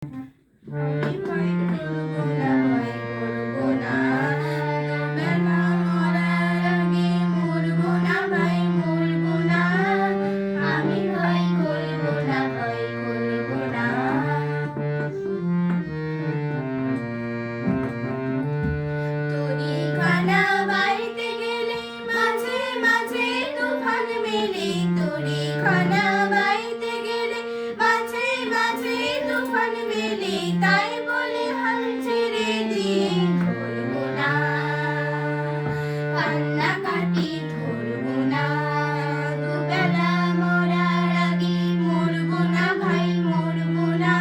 আমি ভয় করব না, ভয় করব না, বেলা মরার আগে মরব না, ভাই মরব না। আমি ভয় করব না, ভয় করব না। তরিখানা বাইতে গেলে মাঝে মাঝে তুফান মেলে, তরিখানা বাইতে গেলে মাঝে মাঝে তুফান মেলে। তাই বলে হাল ছেড়ে দিয়ে ধরব না, কান্নাকাটি ধরব না। দুবেলা মরার আগে মরব না, ভাই মরব না।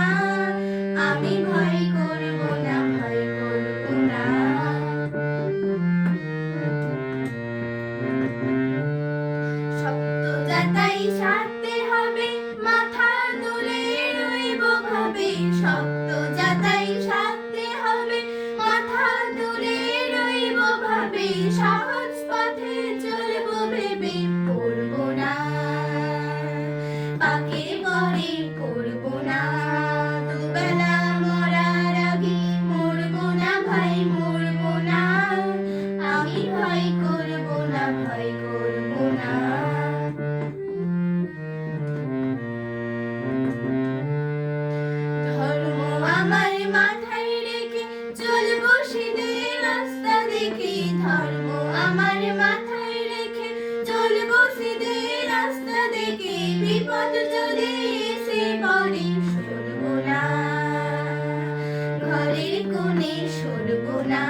আমি ভয় করব না, ভয় করব না। শক্ত যাতাই সারতে হবে, মাথা তুলে রইব ভাবে। শক্ত যাতাই সারতে হবে, মাথা তুলে রইব ভাবে। সহজ পথে চলব ভেবে পড়ব না, পাকে পরে পড়ব না। দুবেলা মরার আগে মরব না, ভাই মরব না। আমি ভয় করব না, ভয় করব না। ধর্ম আমার মাথায় রেখে চলব সিধে রাস্তা দেখে। ধর্ম আমার মাথায় রেখে চলব সিধে রাস্তা দেখে। বিপদ যদি এসে পড়ে সরব না, ঘরের কোণে সরব না।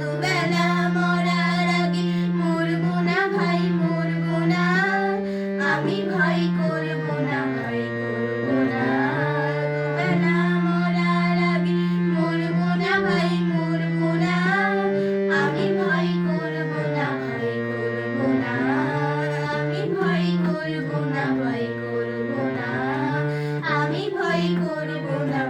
দুবেলা মরার আগে মরব না, ভাই মরব না। আমি ভয় করব না, ভয় করব না। দুবেলা মরার আগে মরব না, ভাই মরব না। আমি ভয় করব না, ভয় করব না। আমি ভয় করব না, ভয় করব না। আমি ভয় করব না।